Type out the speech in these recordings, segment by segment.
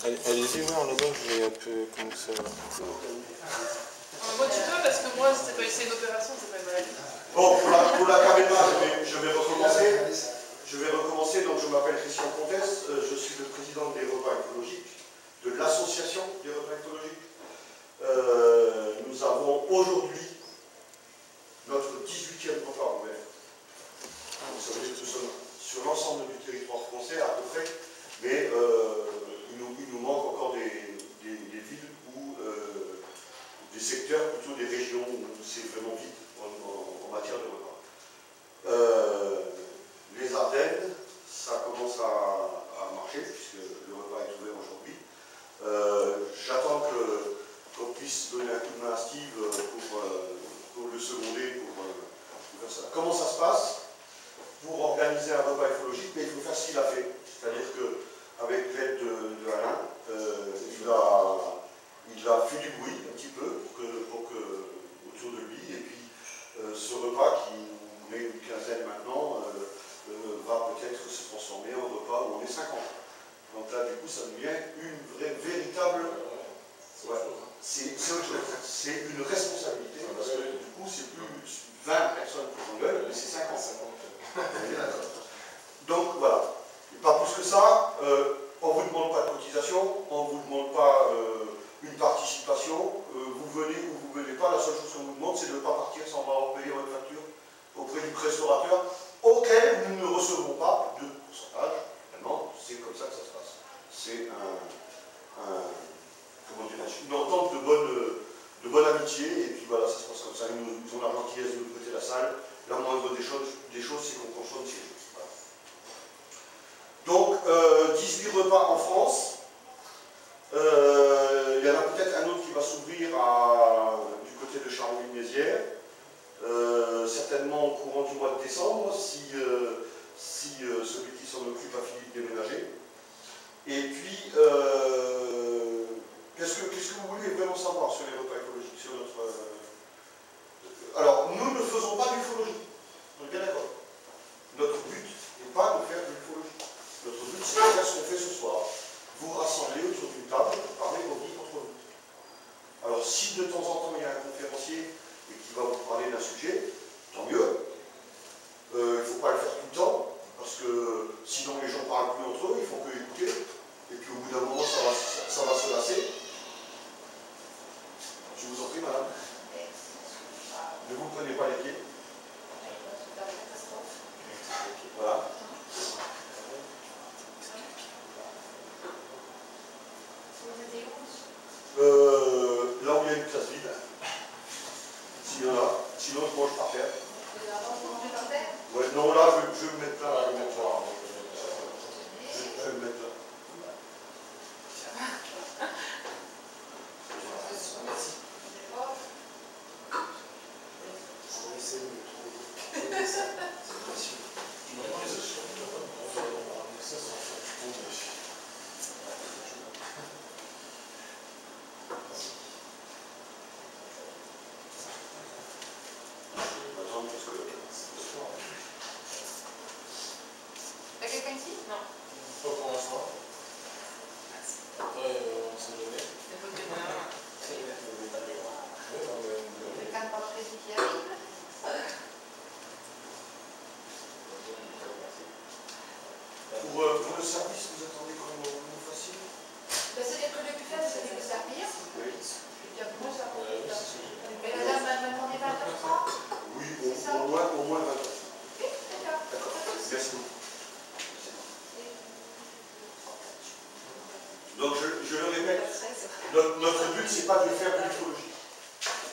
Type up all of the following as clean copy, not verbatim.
Allez-y, oui, en là-bas, je vais un peu comme ça. Moi, tu peux, parce que moi, c'est une opération, c'est pas une maladie. Bon, pour la caméra, je vais recommencer. Je vais recommencer. Donc, je m'appelle Christian Comtesse. Je suis le président des repas écologiques, de l'association des repas écologiques. Nous avons aujourd'hui notre 18e repas ouvert. Vous savez, nous sommes sur l'ensemble du territoire français à peu près, mais il nous manque encore des villes ou des secteurs, plutôt des régions où c'est vraiment vide en matière de repas. Les Ardennes, ça commence à marcher puisque le repas est ouvert aujourd'hui. J'attends qu'on puisse donner un coup de main à Steve pour le seconder, pour faire ça. Comment ça se passe? Pour organiser un repas écologique, mais il faut faire ce qu'il a fait. C'est-à-dire qu'avec l'aide de Alain, il a fait du bruit un petit peu autour de lui. Et puis ce repas qui est une quinzaine maintenant va peut-être se transformer en repas où on est 50. Donc là, du coup, ça devient une véritable... Ouais, c'est autre chose. C'est une responsabilité, parce que du coup, c'est plus 20 personnes qui s'engueulent, mais c'est 50. Donc voilà, et pas plus que ça, on ne vous demande pas de cotisation, on ne vous demande pas une participation, vous venez ou vous ne venez pas, la seule chose qu'on vous demande c'est de ne pas partir sans avoir payé votre facture auprès du restaurateur, auquel nous ne recevons pas de pourcentage. Vraiment, c'est comme ça que ça se passe. C'est une entente de bonne amitié, et puis voilà, ça se passe comme ça. Ils ont la gentillesse de l'autre côté de la salle. La moindre des choses c'est qu'on consomme ces choses. Voilà. Donc, 18 repas en France. Il y en a peut-être un autre qui va s'ouvrir du côté de Charleville-Mézières. Certainement au courant du mois de décembre, si celui qui s'en occupe a fini de déménager. Et puis, qu'est-ce que vous voulez vraiment savoir sur les repas écologiques, sur notre... Alors, nous ne faisons pas d'ufologie, on est bien d'accord. Notre but n'est pas de faire de l'ufologie. Notre but, c'est de faire ce qu'on fait ce soir. Vous rassembler autour d'une table pour parler ovnis contre vous. Alors, si de temps en temps il y a un conférencier et qui va vous parler d'un sujet, tant mieux. Il ne faut pas le faire tout le temps, parce que sinon les gens ne parlent plus entre eux, ils font que écouter. Et puis au bout d'un moment, ça va se lasser. Je vous en prie, madame. Ne vous prenez pas les pieds. Voilà. Là où il y a une classe vide. S'il y en a. Sinon, je mange par terre. Ouais, non, là, je vais me mettre là. Je vais me mettre là. Je vais me mettre là. Pour le service, vous attendez qu'on vous fasse? C'est-à-dire que le buffet, vous allez vous servir. Oui. Et moi, ça va. Mais la dame m'a demandé 23. Oui, au moins 20. Oui, d'accord. D'accord. Merci beaucoup. Donc, je le répète, notre but, c'est pas de faire de l'ufologie.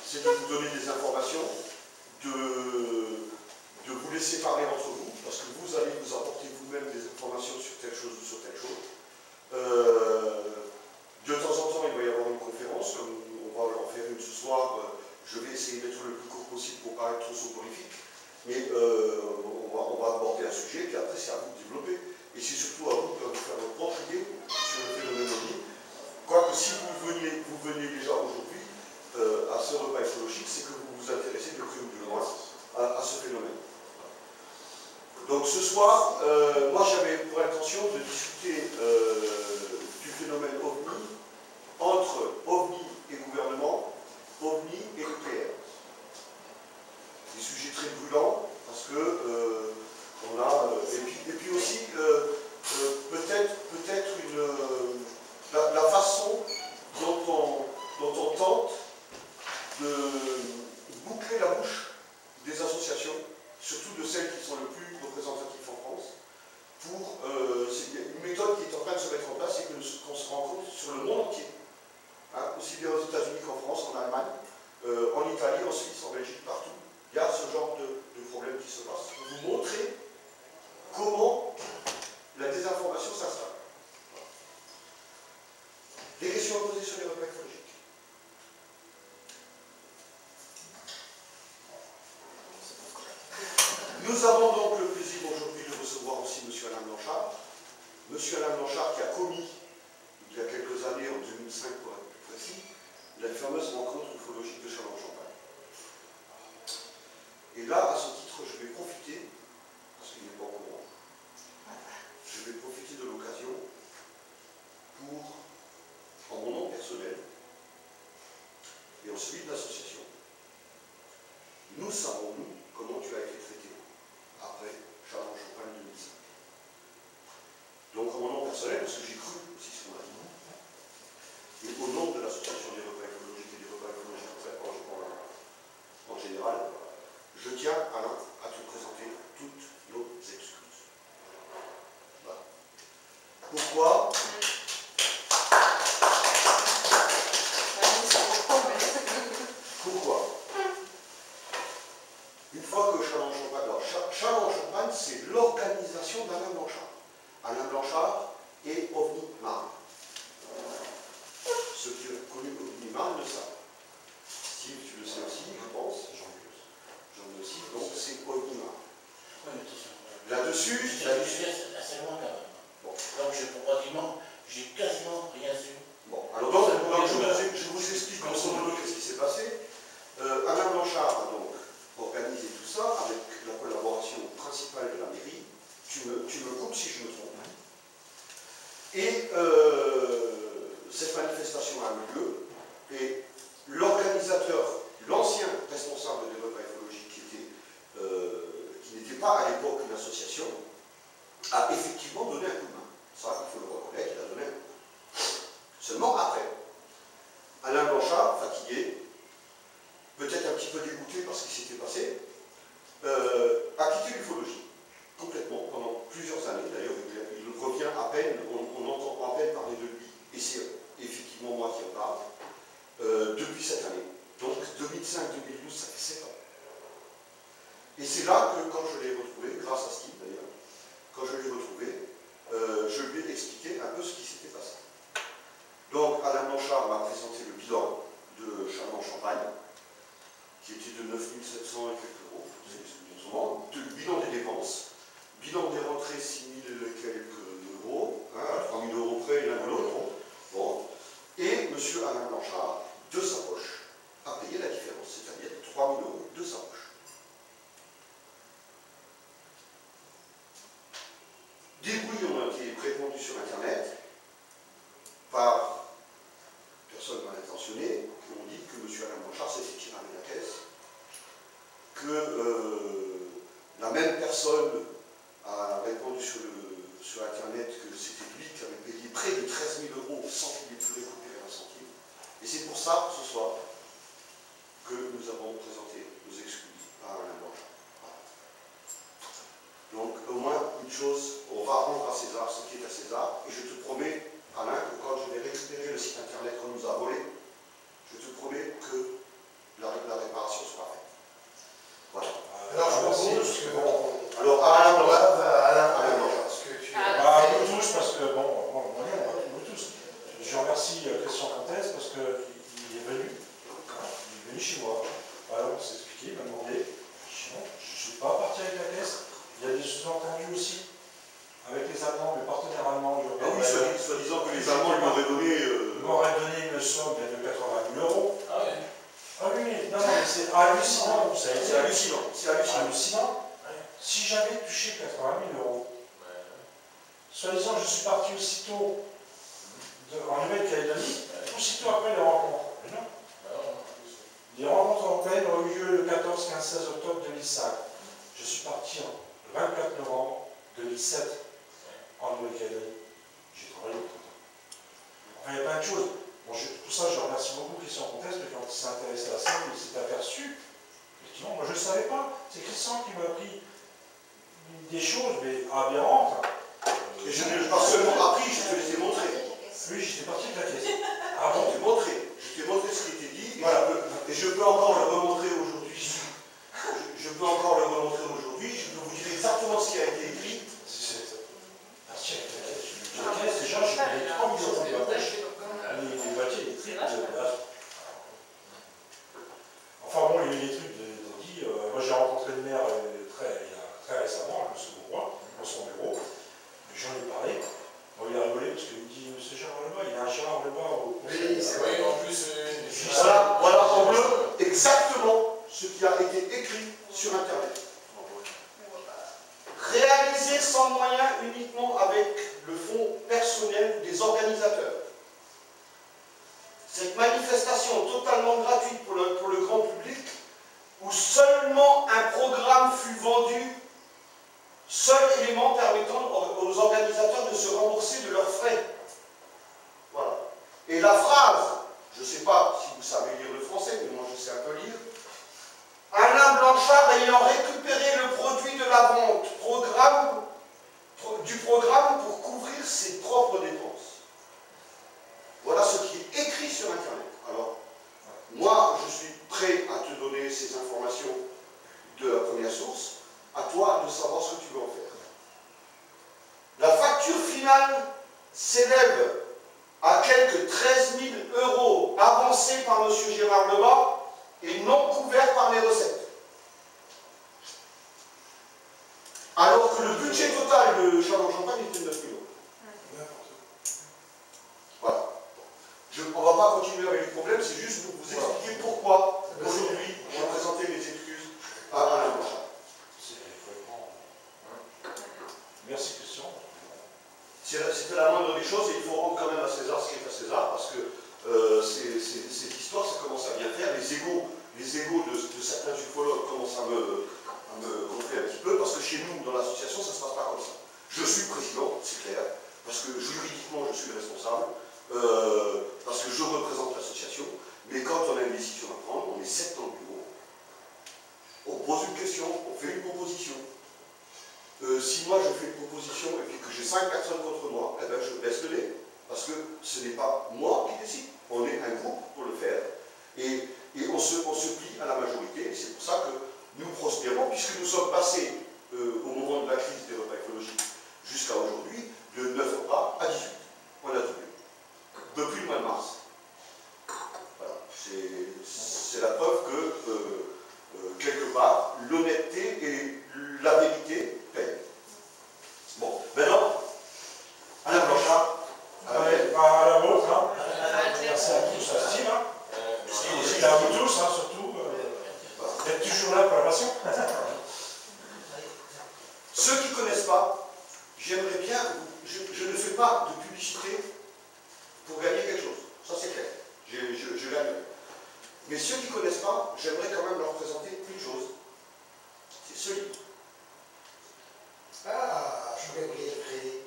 C'est de vous donner des informations, de vous laisser parler entre vous, parce que vous allez vous apporter vous-même des informations sur telle chose ou sur telle chose. De temps en temps, il va y avoir une conférence, comme on va en faire une ce soir. Je vais essayer d'être le plus court possible pour ne pas être trop soporifique. Mais on va aborder un sujet, puis après, c'est à vous de développer. Et c'est surtout à vous de faire votre propre idée sur le phénomène ovni. Quoique, si vous veniez déjà aujourd'hui à ce repas écologique, c'est que vous vous intéressez de près ou de loin à ce phénomène. Donc ce soir, moi j'avais pour intention de discuter du phénomène ovni c'est une méthode qui est en train de se mettre en place et qu'on se rend compte sur le monde entier. Hein, aussi bien aux États-Unis qu'en France, en Allemagne, en Italie, en Suisse, en Belgique, partout. Il y a ce genre de problème qui se passe. Pour vous montrer comment la désinformation s'installe. Des questions à poser sur les repas écologiques. Nous avons donc le plaisir aujourd'hui de recevoir aussi M. Alain Blanchard. M. Alain Blanchard qui a commis, il y a quelques années, en 2005 pour être plus précis, la fameuse rencontre ufologique de Châlons-en-Champagne. Et là, à ce titre, je vais profiter, parce qu'il n'est pas au courant, je vais profiter de l'occasion pour, en mon nom personnel, et en celui de l'association, nous savons, nous, comment tu as été traité après Châlons-en-Champagne 2005. Donc, en mon nom personnel, parce que j'ai cru aussi ce qu'on a dit, et au nom de l'association des repas écologiques et des repas écologiques en général, je tiens, Alain, à te présenter toutes nos excuses. Voilà. Pourquoi? Pourquoi? Une fois que Châlons-en-Champagne, alors Châlons-en-Champagne, c'est l'organisation d'Alain Blanchard. Alain Blanchard et OVNI Marne. Ceux qui ont connu OVNI Marne le savent. Steve, tu le sais aussi, je pense. J'en ai aussi, donc c'est OVNI Marne. Là-dessus, je suis assez loin quand même. Bon. Donc j'ai quasiment rien su. Bon, alors donc je vous explique grosso modo qu'est-ce qui s'est passé. Alain Blanchard a donc organisé tout ça avec la collaboration principale de la mairie. Tu me coupes si je me trompe. Et cette manifestation a eu lieu et l'organisateur, l'ancien responsable des repas écologiques qui n'était pas à l'époque une association, a effectivement donné un coup de main. Ça, il faut le reconnaître, il a donné un coup de main. Seulement après, Alain Blanchard, fatigué, peut-être un petit peu dégoûté par ce qui s'était passé, a quitté l'ufologie complètement pendant plusieurs années. D'ailleurs, il revient à peine, on entend à peine parler de lui, et c'est effectivement moi qui en parle, depuis cette année. Donc 2005-2012, ça fait 7 ans. Et c'est là que, quand je l'ai retrouvé, grâce à Steve d'ailleurs, quand je l'ai retrouvé, je lui ai expliqué un peu ce qui s'était passé. Donc Alain Blanchard m'a présenté le bilan de Châlons-en-Champagne, qui était de 9 700 et quelques euros, le bilan des dépenses, bilan des rentrées 6 000 et quelques euros, hein, à 3 000 euros près l'un de l'autre. Bon. Et M. Alain Blanchard, de sa poche, a payé la différence, c'est-à-dire 3 000 euros de sa poche. Des bruits ont été répandus sur Internet par personnes mal intentionnées qui ont dit que M. Alain Blanchard s'est fait tirer la caisse, que la même personne a répondu sur Internet que c'était lui qui avait payé près de 13 000 euros sans qu'il ait pu récupérer un centime. Et c'est pour ça, ce soir, que nous avons présenté nos excuses à Alain Blanchard. Donc, au moins, une chose, on va rendre à César ce qui est à César, et je te promets, Alain, que quand je vais récupérer le site internet qu'on nous a volé, je te promets que la réparation sera faite. Voilà. Alors, je propose que bon. Alors, Alain Blanchard. Alain Blanchard, ce que tu as. Nous tous, parce que nous tous. Je remercie Christian Comtesse parce qu'il est venu. Il est venu chez moi. Alors, on s'est expliqué, il m'a demandé. Je ne suis pas parti avec la caisse. Il y a des sous-entendus aussi avec les Allemands, mes partenaires allemands. Ah oui, soi-disant que les Allemands m'auraient donné une somme de 80 000 euros. Ah ouais. Ah oui, non, mais c'est hallucinant, vous savez. C'est hallucinant. C'est hallucinant. Si j'avais touché 80 000 euros, soi-disant, je suis parti aussitôt en Nouvelle-Calédonie, aussitôt après les rencontres. Mais non. Les rencontres européennes ont eu lieu le 14, 15, 16 octobre 2005. Je suis parti le 24 novembre 2007 en Nouvelle-Calédonie. J'ai travaillé au temps. Enfin, il y a plein de choses. Bon, pour ça, je remercie beaucoup Christian Comtesse, parce que quand il s'est intéressé à ça, il s'est aperçu. Effectivement, moi je ne savais pas. C'est Christian qui m'a appris des choses, mais aberrantes. Et je pas seulement appris, je te les ai montrés. Oui, j'étais parti de la caisse. Ah bon, je t'ai montré ce qui était dit, et je peux encore le remontrer aujourd'hui. Je peux encore le remontrer aujourd'hui, je peux vous dire exactement ce qui a été écrit. La caisse, déjà, je payais 3 millions de la pêche. Les boîtiers électriques. Enfin bon, il y a eu des trucs dit. Moi, j'ai rencontré le maire très récemment, le second roi, dans son bureau. J'en ai parlé. Bon, il a rigolé parce qu'il me dit, monsieur Gérard Lebas, il y a un Gérard Lebas au conseil. Oui, c'est vrai, en plus. Voilà en bleu exactement ce qui a été écrit sur Internet. Réalisé sans moyens, uniquement avec le fonds personnel des organisateurs. Cette manifestation totalement gratuite pour le grand public, où seulement un programme fut vendu, seul élément permettant aux organisateurs de se rembourser de leurs frais. Voilà. Et la phrase, je ne sais pas si vous savez lire le français, mais moi je sais un peu lire. Alain Blanchard ayant récupéré le produit de la vente du programme pour couvrir ses propres dépenses. Voilà ce qui est écrit sur Internet. Alors, moi, je suis prêt à te donner ces informations de la première source. À toi de savoir ce que tu veux en faire. La facture finale s'élève à quelques 13 000 € avancés par M. Gérard Lebas et non couverts par les recettes. Alors que le budget total de Châlons-Champagne était de 9 000 €. Voilà. On ne va pas continuer avec les problèmes, c'est juste pour vous expliquer pourquoi aujourd'hui j'ai présenté mes excuses à Alain Blanchard. Merci, Christian. C'était la moindre des choses et il faut rendre quand même à César ce qui est à César parce que cette histoire, ça commence à bien faire. Les égos de certains ufologues commencent à me gonfler un petit peu parce que chez nous, dans l'association, ça ne se passe pas comme ça. Je suis président, c'est clair, parce que juridiquement, je suis responsable, parce que je représente l'association, mais quand on a une décision à prendre, on est 7 dans le bureau, on pose une question, on fait une proposition. Si moi je fais une proposition et puis que j'ai 5 personnes contre moi, eh ben je baisse le nez. Parce que ce n'est pas moi qui décide. On est un groupe pour le faire. Et on se plie à la majorité. Et c'est pour ça que nous prospérons, puisque nous sommes passés, au moment de la crise des repas écologiques, jusqu'à aujourd'hui, de 9 repas à 18. On a doublé. Depuis le mois de mars. Voilà. C'est la preuve que, quelque part, l'honnêteté et la vérité payent. Bon, maintenant, Alain Blanchard. Allez, à la vôtre, hein. Merci à tous, à Steve, hein. Merci à vous tous, hein, surtout, d'être toujours là pour la passion. Ceux qui ne connaissent pas, j'aimerais bien, je ne fais pas de publicité pour gagner quelque chose. Ça c'est clair, je gagne. Mais ceux qui ne connaissent pas, j'aimerais quand même leur présenter une chose. C'est ce livre. Ah, je vais oublier le crédit.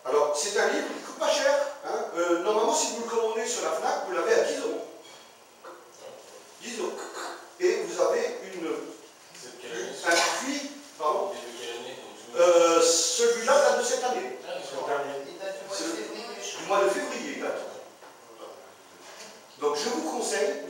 Alors, c'est un livre qui ne coûte pas cher. Hein. Normalement, si vous le commandez sur la FNAC, vous l'avez à 10 €. 10 €. Et vous avez un prix. Pardon. Celui-là date de cette année. Du mois de février, il date. Donc, je vous conseille